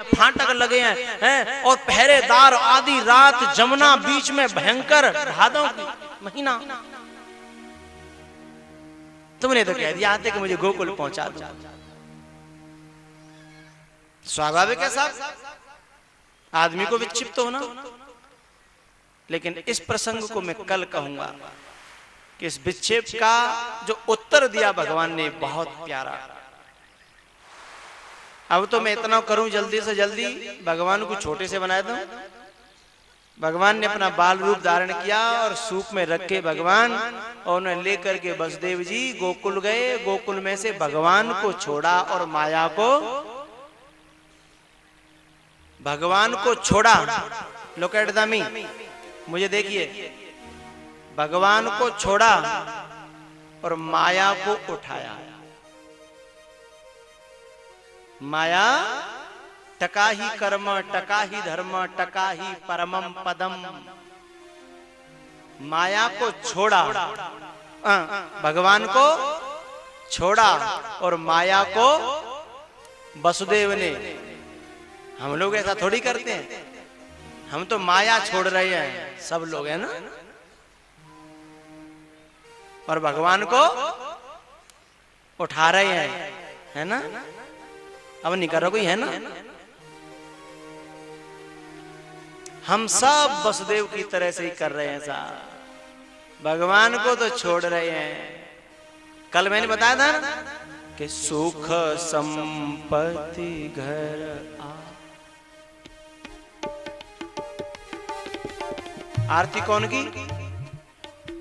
फाटक लगे हैं और पहरेदार आधी रात जमुना बीच में भयंकर भादों की महीना। तुमने तो कह दिया आते कि मुझे गोकुल पहुंचा दो। स्वाभाविक है साहब, आदमी को विक्षिप्त होना। लेकिन इस प्रसंग को मैं कल कहूंगा कि इस विक्षेप का जो उत्तर दिया भगवान ने बहुत प्यारा। अब तो मैं इतना करूं जल्दी से जल्दी भगवान को छोटे से बना दूं। भगवान ने अपना बाल रूप धारण किया और सूप में रख के भगवान और उन्हें लेकर के वसुदेव जी गोकुल गए। गोकुल में से भगवान को छोड़ा और माया को, भगवान को छोड़ा। लुक एट द मी, मुझे देखिए, भगवान को छोड़ा और माया को उठाया। माया टका ही कर्म, टका ही धर्म, टका ही परमम पदम। माया को छोड़ा, भगवान को छोड़ा और माया को वसुदेव ने। हम लोग ऐसा थोड़ी करते हैं, हम तो माया छोड़ रहे हैं, सब लोग है ना। और भगवान को उठा रहे हैं, है ना। अब नहीं करो कोई, है ना। हम सब वसुदेव की तरह से ही कर रहे हैं साहब। भगवान को तो छोड़ रहे हैं। कल मैंने बताया था ना कि सुख संपत्ति घर आ। आरती कौन की?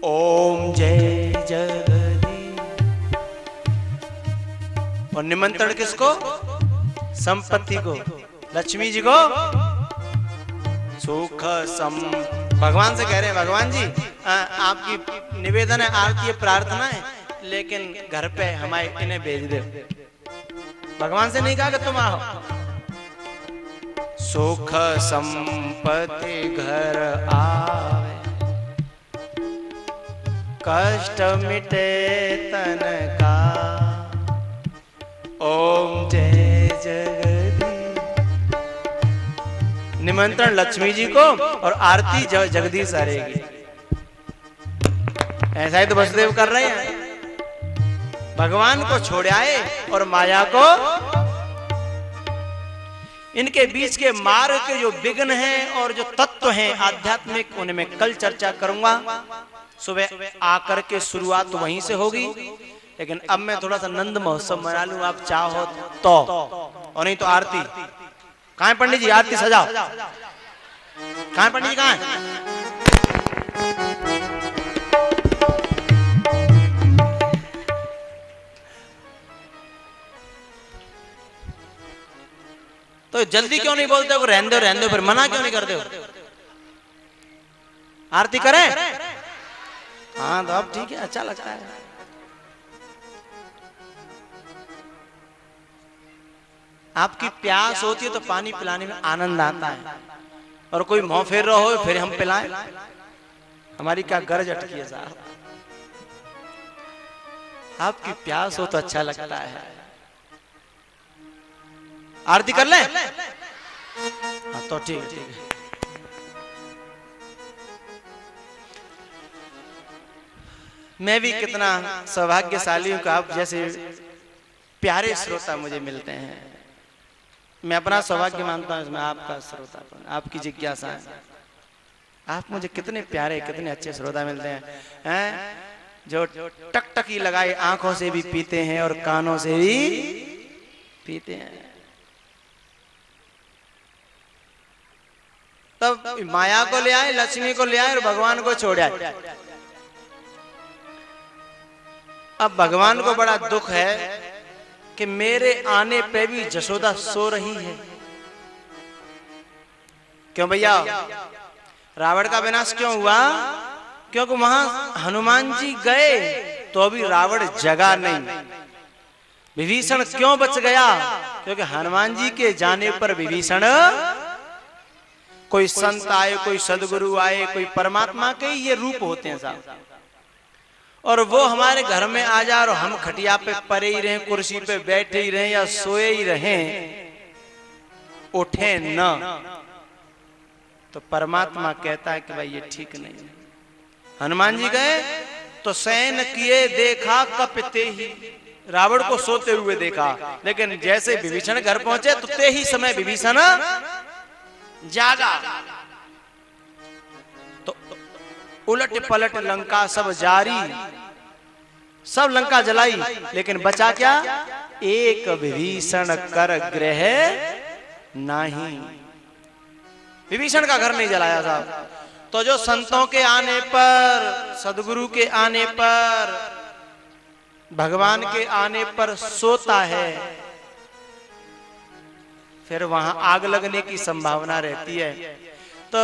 ओम जय जगदीश। और निमंत्रण किसको? संपत्ति को, लक्ष्मी जी को। सुख सम, भगवान से कह रहे हैं भगवान जी आपकी निवेदन है, आरती प्रार्थना है, लेकिन घर पे हमारे इन्हें भेज दे। भगवान से नहीं कहा कि तुम आओ। सुख संपत्ति घर आवे, कष्ट मिटे तन का। ओम जय जगदीश। निमंत्रण लक्ष्मी जी को और आरती जगदीश हरेगी। ऐसा ही तो वसुदेव कर रहे हैं। भगवान को छोड़ आए और माया को। इनके बीच के मार्ग के जो विघ्न हैं और जो तत्व हैं आध्यात्मिक, उन्हें मैं कल चर्चा करूंगा। सुबह आकर के शुरुआत तो वहीं से होगी, लेकिन अब मैं थोड़ा सा नंद महोत्सव मना लूं, आप चाहो तो। और नहीं तो आरती कहां है? पंडित जी आरती सजाओ। कहां है पंडित जी, कहां है? तो जल्दी क्यों नहीं बोलते हो? रहने दो रहने दो, फिर मना क्यों नहीं करते हो? आरती करें? हाँ तो अब ठीक है, अच्छा लगता है। आपकी प्यास होती है तो पानी पिलाने में आनंद आता है, और कोई मुंह फेर रहा हो फिर हम पिलाएं, हमारी क्या गरज अटकी है साहब। आपकी प्यास हो तो अच्छा लगता है। आरती कर ले? हाँ तो ठीक है, ठीक है। मैं भी कितना सौभाग्यशाली हूं कि आप जैसे प्यारे श्रोता मुझे मिलते हैं। मैं अपना सौभाग्य मानता हूं इसमें आपका श्रोतापन, आपकी जिज्ञासा है। आप मुझे कितने प्यारे, कितने अच्छे श्रोता मिलते हैं, जो टकटकी लगाए आंखों से भी पीते हैं और कानों से भी पीते हैं। तब माया को ले आए, लक्ष्मी को ले आए और भगवान को छोड़ आए। अब भगवान को बड़ा दुख है कि मेरे आने पे भी जशोदा सो रही है। क्यों भैया? रावण का विनाश क्यों हुआ? क्योंकि वहां हनुमान जी गए तो अभी रावण जगा नहीं। विभीषण क्यों बच गया? क्योंकि हनुमान जी के जाने पर विभीषण, कोई संत आए, कोई सदगुरु आए, कोई परमात्मा के ये रूप होते हैं साहब, और वो हमारे घर में आ जाए और हम खटिया पे पड़े ही रहें, कुर्सी पे बैठे ही रहें या सोए ही रहें, उठे न, तो परमात्मा कहता है कि भाई ये ठीक नहीं है। हनुमान जी गए तो शयन किए देखा कपते ही, रावण को सोते हुए देखा, लेकिन जैसे विभीषण घर पहुंचे तो ते ही समय विभीषण जागा। तो उलट पलट लंका सब जारी, सब लंका जलाई, लेकिन बचा क्या? एक विभीषण कर गृह नहीं। विभीषण का घर नहीं जलाया साहब। तो जो संतों के आने पर, सदगुरु के आने पर, भगवान के आने पर सोता है, फिर वहां आग लगने की संभावना रहती है। तो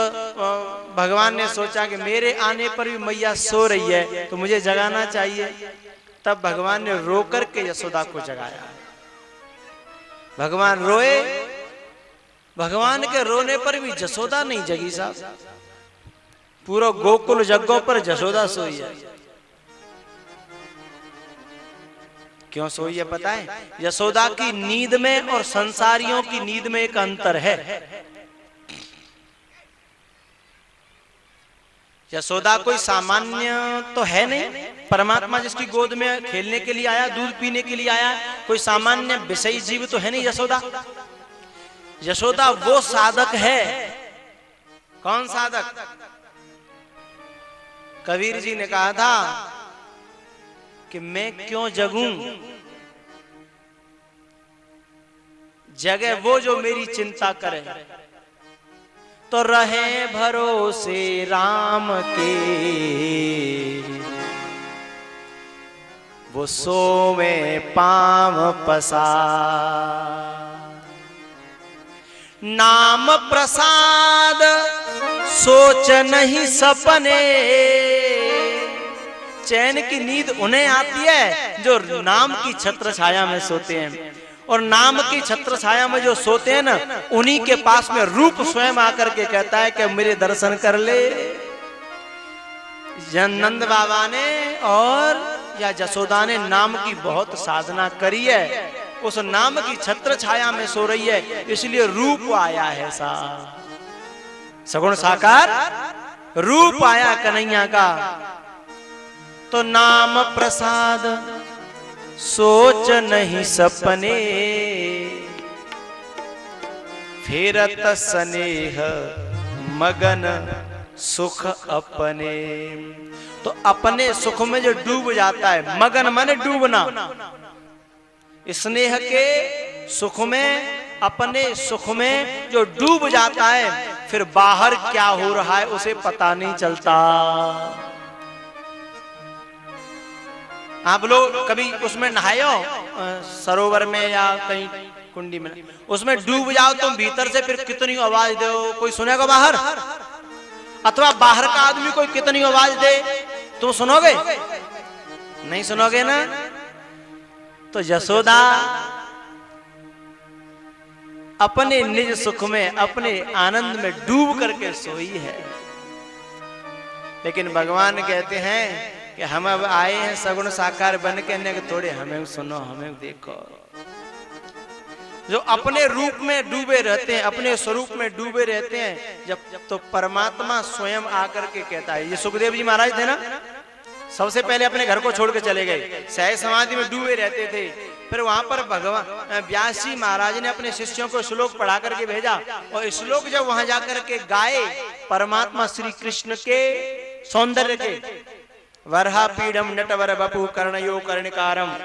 भगवान ने सोचा कि मेरे आने पर भी मैया सो रही है तो मुझे जगाना चाहिए। तब भगवान ने रो करके यशोदा को जगाया। भगवान रोए, भगवान के रोने पर भी यशोदा नहीं जगी साहब। पूरा गोकुल जग्गों पर यशोदा सोई है। क्यों सोई है पता है? यशोदा की नींद में और संसारियों की नींद में एक अंतर है। यशोदा कोई सामान्य तो है नहीं, परमात्मा जिसकी गोद में खेलने के लिए आया, दूध पीने के लिए आया, कोई सामान्य विषयी जीव तो है नहीं यशोदा। यशोदा वो साधक है। कौन साधक? कबीर जी ने कहा था कि मैं क्यों जगूं, जगह वो जो मेरी चिंता करे। तो रहे भरोसे राम के, वो सोवे पांव पसार। नाम प्रसाद सोच नहीं सपने। चैन की नींद उन्हें आती है जो नाम की छत्र छाया में सोते हैं। और नाम की छत्र छाया में जो सोते हैं ना, उन्हीं के पास में रूप स्वयं आकर के कहता है कि मेरे दर्शन कर ले। नंद बाबा ने और या यशोदा ने नाम की बहुत साधना करी है, उस नाम की छत्र छाया में सो रही है, इसलिए रूप आया है सा सगुण साकार रूप आया कन्हैया का। तो नाम प्रसाद सोच नहीं सपने, फेरत स्नेह मगन सुख अपने। तो अपने सुख में जो डूब जाता है, मगन माने डूबना, स्नेह के सुख में, अपने सुख में जो डूब जाता है, फिर बाहर क्या हो रहा है उसे पता नहीं चलता। आप लोग कभी उसमें नहाए हो, सरोवर में या कहीं कुंडी में, उसमें डूब जाओ तुम भीतर से, फिर कितनी आवाज दो कोई सुनेगा बाहर? अथवा बाहर का आदमी कोई कितनी आवाज दे तुम सुनोगे? नहीं सुनोगे ना। तो यशोदा अपने निज सुख में, अपने आनंद में डूब करके सोई है। लेकिन भगवान कहते हैं कि हम अब आए हैं सगुण साकार बन के, थोड़े हमें सुनो, हमें देखो। जो अपने रूप में डूबे रहते हैं, अपने स्वरूप में डूबे रहते हैं, जब तो परमात्मा स्वयं आकर के कहता है। ये सुखदेव जी महाराज थे ना, सबसे पहले अपने घर को छोड़ के चले गए, सहज समाधि में डूबे रहते थे। फिर वहां पर भगवान व्यास जी महाराज ने अपने शिष्यों को श्लोक पढ़ा करके भेजा, और श्लोक जब वहां जाकर के गाए परमात्मा श्री कृष्ण के सौंदर्य के, वरहा पीडम नटवर बपु कर्णयो कर्णिकारम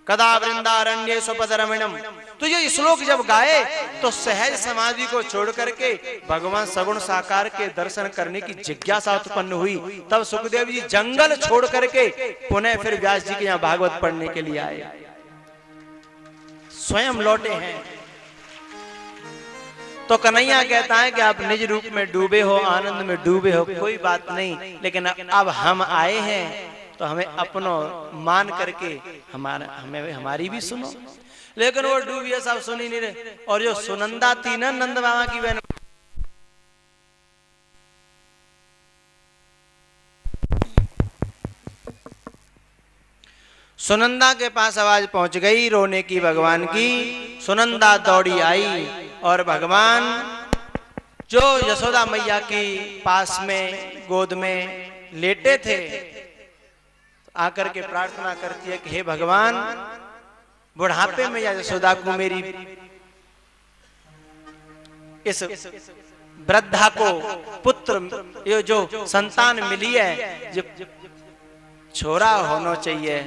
कदा वृंदारण्य स्वपदरमणम। तो ये श्लोक जब गाए तो सहज समाधि को छोड़ करके भगवान सगुण साकार के दर्शन करने की जिज्ञासा उत्पन्न हुई। तब सुखदेव जी जंगल छोड़ करके पुनः फिर व्यास जी के यहाँ भागवत पढ़ने के लिए आए, स्वयं लौटे हैं। तो कन्हैया कहता है कि आप निज रूप में डूबे हो, आनंद में डूबे हो, कोई बात नहीं, लेकिन अब हम आए हैं तो हमें अपनो मान करके हमें हमारी भी सुनो। लेकिन वो डूबिए साहब सुन ही नहीं रहे। और जो सुनंदा थी ना, नंद बाबा की बहन, सुनंदा के पास आवाज पहुंच गई रोने की भगवान की। सुनंदा दौड़ी आई और भगवान जो यशोदा मैया की पास में गोद में लेटे थे आकर के प्रार्थना करती है कि हे भगवान, बुढ़ापे में या यशोदा को मेरी इस वृद्धा को पुत्र ये जो संतान मिली है जो छोरा होना चाहिए,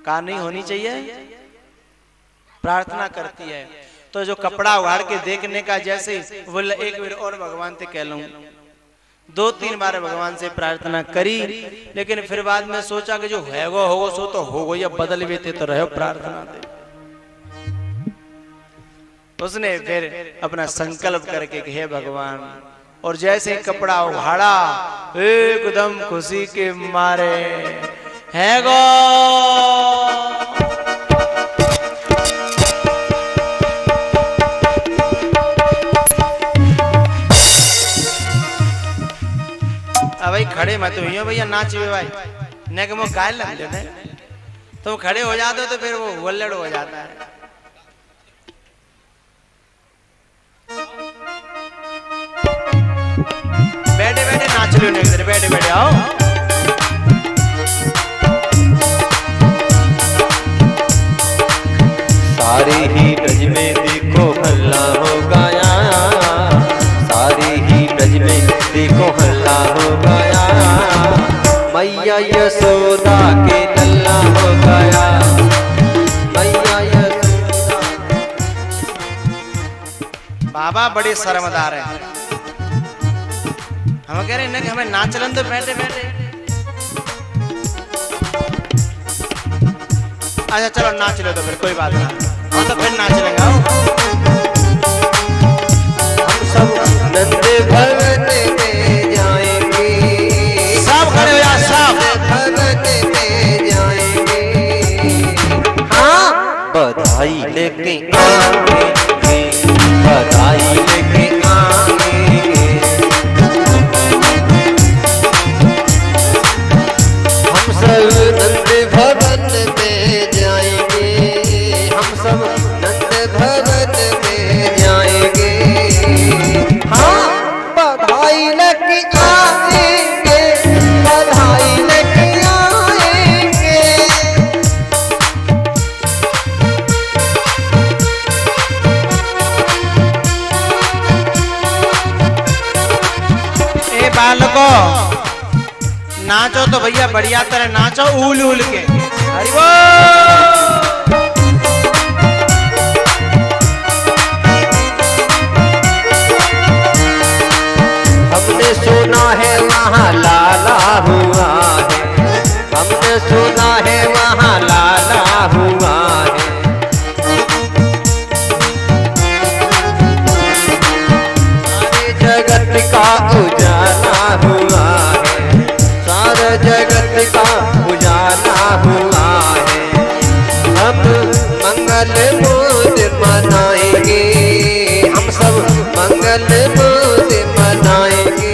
का नहीं होनी चाहिए, प्रार्थना करती है। तो जो कपड़ा उगाड़ के देखने का जैसे बोल एक बार और भगवान से कह लूं, 2-3 बार भगवान से प्रार्थना करी, लेकिन फिर बाद में सोचा कि जो हैगो होगो सो तो होगो, या बदल भी थे तो रहो प्रार्थना दे। उसने फिर अपना संकल्प करके कि हे भगवान, और जैसे कपड़ा उघाड़ा एकदम खुशी के मारे हैगो भाई खड़े मत हुई भैया, नाच भाई ने कि गाय लग जाते तो खड़े हो जाते हो तो फिर वो वल्लड़ हो जाता है। बैठे बैठे नाच लो, बैठे बैठे आओ। सारे ही ब्रज में देखो हल्ला हो गया, सारे ही ब्रज में देखो हल्ला हो गया, मैया यशोदा के लल्ला हो गया, मैया यशोदा। बाबा बड़े शर्मदार हैं, हम कह रहे हैं कि हमें नाचलन तो बैठे बैठे। अच्छा चलो नाच लो तो फिर कोई बात नहीं, हाँ तो फिर नाच लेंगे। हम सब नंद भवन में जाएंगे, सब खड़े हो जा, सब भवन में जाएंगे, हाँ बधाई लेके आएंगे, बधाई लेके आएंगे, हम सब नंद भवन में जाएंगे, हम सब नंद भवन में जाएंगे, हाँ बधाई लेके आएंगे, बधाई लेके आएंगे। ए बालको नाचो तो भैया बढ़िया तरह नाचो, उल उल के। हरि बोल। हमने सुना है वहाँ लाला हुआ है, हमने सुना है वहाँ लाला हुआ है, सारे जगत का उजाला हुआ है, सारे जगत का उजाला हुआ है, हम मंगल मूड मनाएंगे, हम सब मंगल मूड मनाएंगे,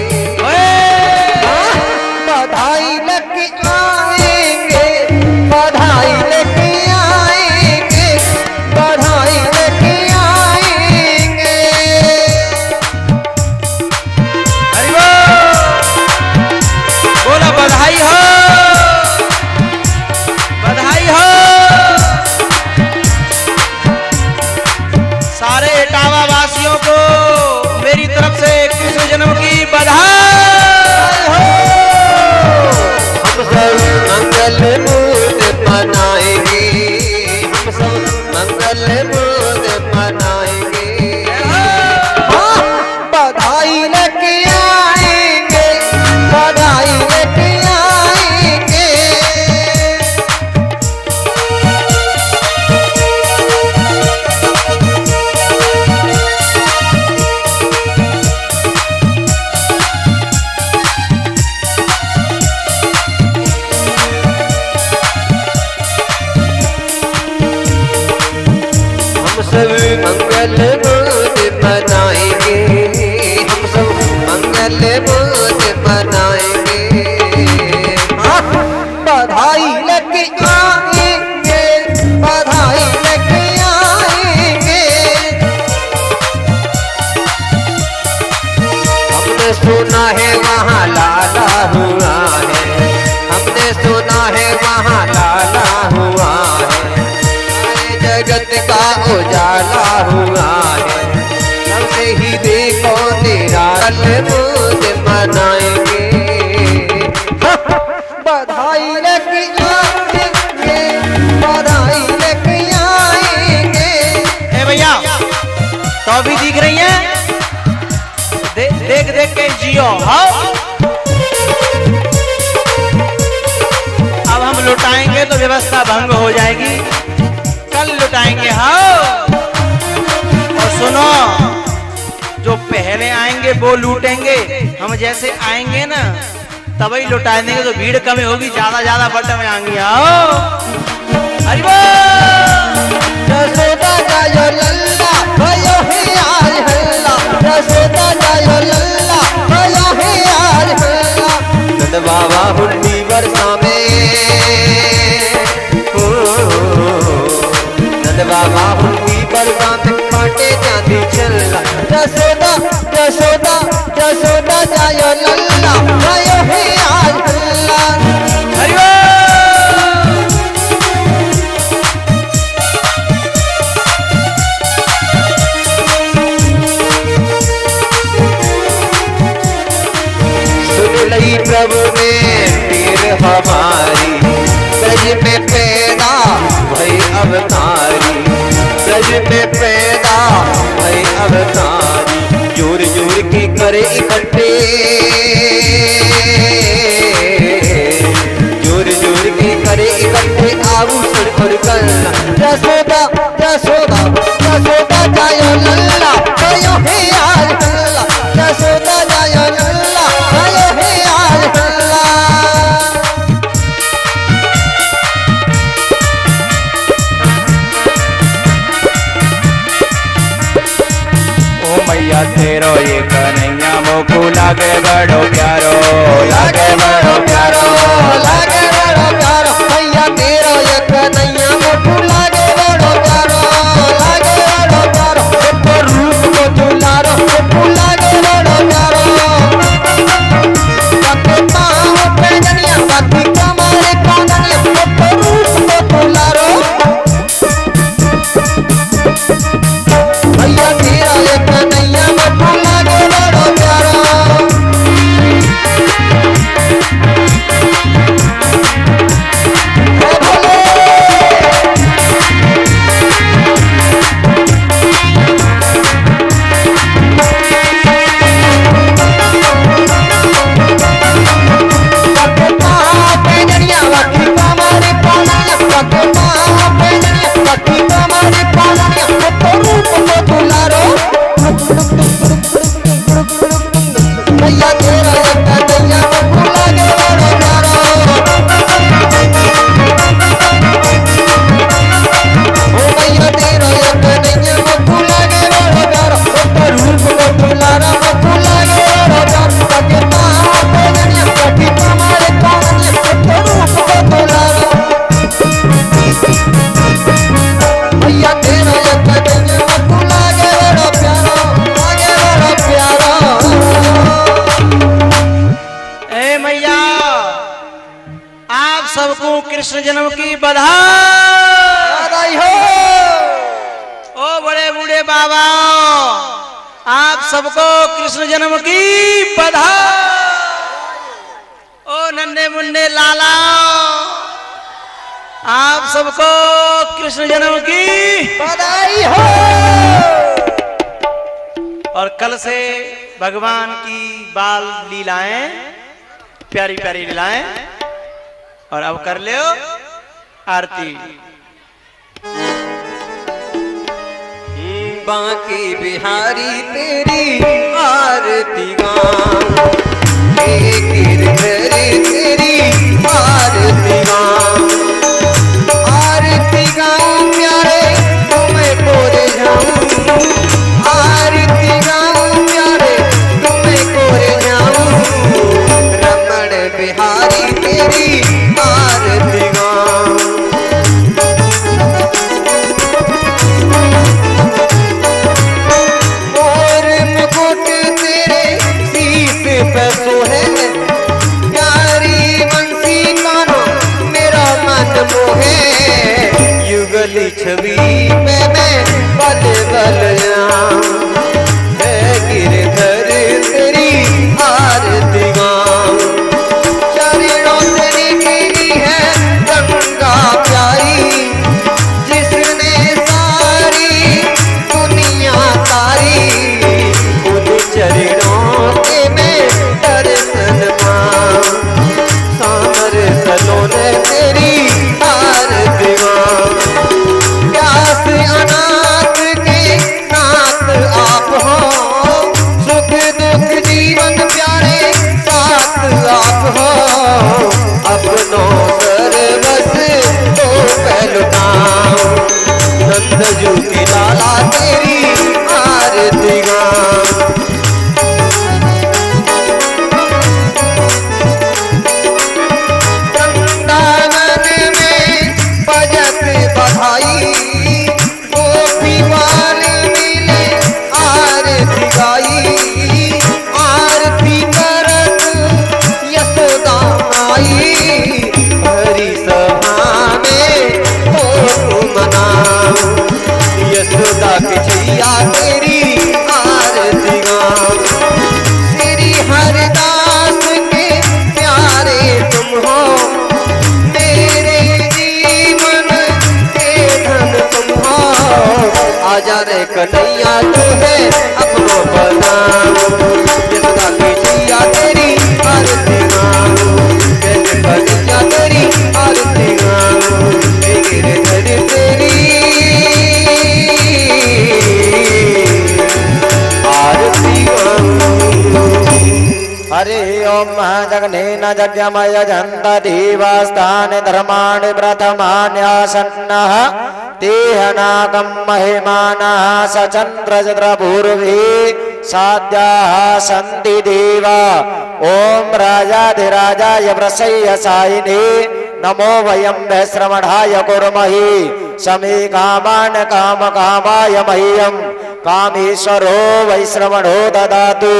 बधाई लेके आएंगे, बधाई लेके आएंगे, बधाई लेके आएंगे। हरि बोल। बोला बधाई हो, बधाई हो। सारे इटावा वासियों को मेरी तरफ से कृष्ण जन्म की बधाई हो। हम सब मंगल मूड मनाएंगे, हम सब मंगल मूड मनाएंगे, हाँ बधाई लेके आएंगे, बधाई लेके आएंगे। हम सब मंगल मूड मनाएंगे, हम सब मंगल मूड मनाएंगे, हाँ बधाई सुना है वहाँ लाला हुआ है, हमने सुना है वहाँ लाला हुआ है, जगत का उजाला हुआ है, सबसे ही देखो तेरा मुझ मनाएंगे, बधाई लेके आएंगे, बधाई लेके आएंगे। ए भैया तो अभी दिख रही है, देख देख के जियो। हाँ अब हम लुटाएंगे तो व्यवस्था भंग हो जाएगी, कल लुटाएंगे। हाँ और सुनो, जो पहले आएंगे वो लूटेंगे, हम जैसे आएंगे ना तभी लुटा देंगे, तो भीड़ कम होगी, ज्यादा ज्यादा बट में आएंगे। आओ हरि बोल। यशोदा जायो लल्ला भयो है आज हल्ला, यशोदा जायो लल्ला भयो है आज हल्ला। नंद बाबा हुंडी वर्षा में, नंद बाबा हुंडी वर्षा में काटे चांदी चल्ला, यशोदा यशोदा यशोदा जायो लल्ला भयो है आज हल्ला। हरि बोल। लई प्रभु में पीर हमारी, ब्रज में पैदा भई अवतारी, ब्रज में पैदा भई अवतारी, जोर जोर की करे इकट्ठे, जोर जोर की करे इकट्ठे आभूषण और गल्ला, यशोदा यशोदा यशोदा जायो लल्ला भयो है आज हल्ला, यशोदा जायो लल्ला भयो है आज हल्ला। ओ मैया तेरो ये कन्हैया मोकू लागे बड़ो प्यारो, लागे बड़ो प्यारो, लागे बड़ो प्यारो, मैया तेरो ये कन्हैया मोकू लागे बड़ो प्यारो, लागे बड़ो प्यारो, तो रूप को दुलारो मोकू लागे बड़ो प्यारो, बाकी पाँव पे जनिया बाकी कमरे काननिया, तो रूप को दुलारो, मैया तेरा ये कन्हैया मोकू लागे बड़ो प्यारो। मैया तेरा कन्हैया मोकू लागे बड़ो प्यारो, ओ मैया तेरा कन्हैया मोकू लागे बड़ो प्यारो, तो रूप को दुलारा मोकू लागे बड़ो प्यारो, बाकी पाँव पे जनिया बाकी कमरे काननिया, तो रूप को दुलारा, मैया तेरा कन्हैया मोकू लागे बड़ो प्यारो, लागे बड़ो प्यारो। ए मैया आप सबको कृष्ण जन्म की बधाई हो। ओ बड़े बूढ़े बाबा, आप सबको कृष्ण जन्म की बधाई। ओ नन्हे मुन्ने लाला, आप सबको कृष्ण जन्म की बधाई हो। और कल से भगवान की बाल लीलाएं, प्यारी प्यारी लीलाएं, और अब कर ले आरती। बांके बिहारी तेरी आरती गाऊं, एक गिरधर तेरी आरती गाऊं, आरती गाऊं प्यारे तुम्हें कोरे जाऊं, आरती गाऊं प्यारे तुम्हें कोरे जाऊं, रमण बिहारी तेरी आरती गाऊं। और मुकुट तेरे शीश पे कन्हैया तेरी आरती गाऊं। श्री हरिदास के प्यारे तुम हो, मेरे जीवन के धन तुम हो। आजा रे कन्हैया तुम्हें अपनों बनाऊं, यशोदा की जिया तेरी आरती गाऊं। कन्हैया तेरी आरती गाऊं, मेरे घर तेरी आरती गाऊं। हरि ओम जगनेन यज्ञमय जन्त देवास्तानि धर्माणि प्रथमान्यासन्नः तेहनागं महिमानः सचन्द्रचन्द्रपूर्वे साध्याः सन्ति देवा। ओम राजाधिराजाय प्रसय्यसायिने नमो वयं वैश्रवणाय कुर्महे। समे कामान् कामकामाय मह्यं कामेश्वरो वैश्रवणो ददातु।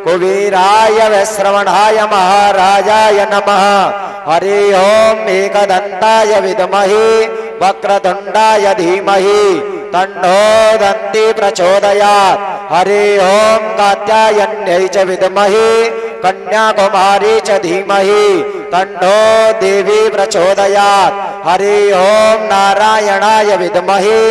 कुबेराय वैश्रवणाय महाराजाय नमः। हरि ओम एकदन्ताय विद्महे वक्रतुण्डाय धीमहि तन्नो दन्ति प्रचोदयात्। हरि ओम कात्यायन्यै च विद्महे कन्याकुमारी च धीमहि तन्नो देवी प्रचोदयात्। हरि ओम नारायणाय विद्महे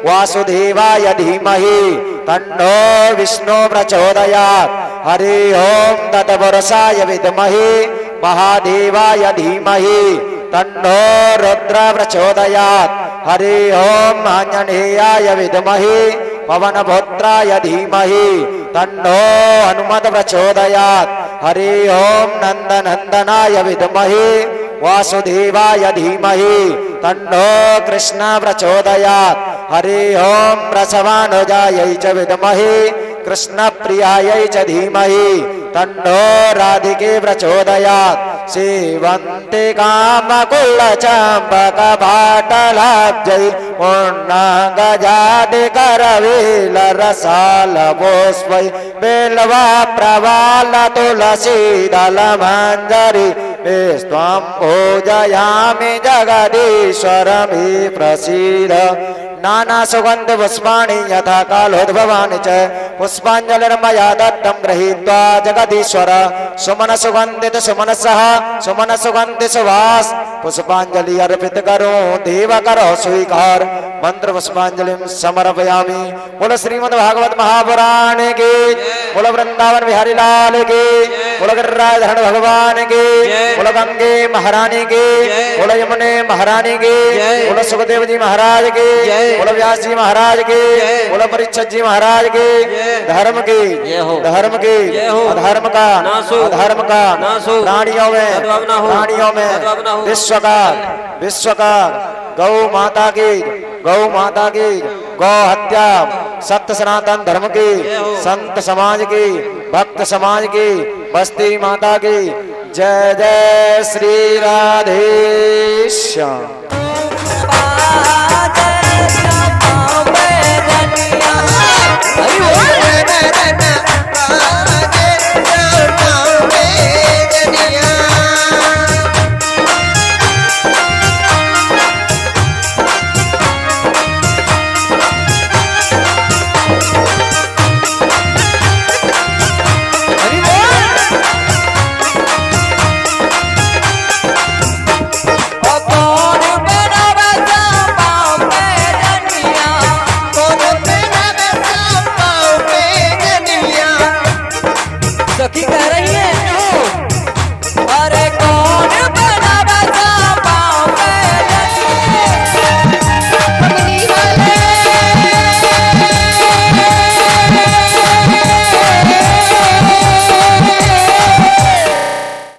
वासुदेवाय धीमहि तन्नो विष्णु प्रचोदयात्। हरि ओम तत्पुरुषाय विद्महे महादेवाय धीमहि तन्नो रुद्र प्रचोदयात्। हरि ओम आंजनेयाय विद्महे पवनपुत्राय धीमहि तन्नो हनुमत प्रचोदयात्। हरि ओम नंदनंदनाय विद्महे वासुदेवाय धीमहि तन्नो कृष्ण प्रचोदयात्। हरि ओम प्रसवानुजायै च विद्महे कृष्णप्रियायै च धीमहि तन्नो राधिके प्रचोदयात्। सेवन्ते कामकुलचम्पकपाटलाब्जै पूर्णाङ्गजादिकरवेलरसालपुष्पै बेल्वा प्रवाल तुलसीदलमञ्जरी स्त्वं पूजयामि जगदीश्वर मे प्रसीद। नाना सुगंध पुष्पाणि यथा कालोद्भवानि च पुष्पाञ्जलिर्मया दत्तं गृहीत्वा जगदीश्वर सुमन सुगंधित सुमनसः सुमन सुगंधि सुवास पुष्पांजलि अर्पित करो देव करो स्वीकार। मंत्र पुष्पांजलि समर्पयामि। बोलो श्रीमद् भागवत महापुराण के, बोलो वृंदावन बिहारी लाल के, बोलो गिरिराज भगवान के, बोलो गंगे महारानी के, बोलो यमुने महारानी के, बोलो सुखदेव जी महाराज के, बोलो व्यास जी महाराज के, बोलो परीक्षित जी महाराज के। धर्म के, धर्म के, अधर्म का, अधर्म का, प्राणियों में, प्राणियों में विश्व का, विश्व का, गौ माता की, गौ माता की, गौ हत्या, सत्य सनातन धर्म की, संत समाज की, भक्त समाज की, बस्ती माता की। जय जय श्री राधेश्याम।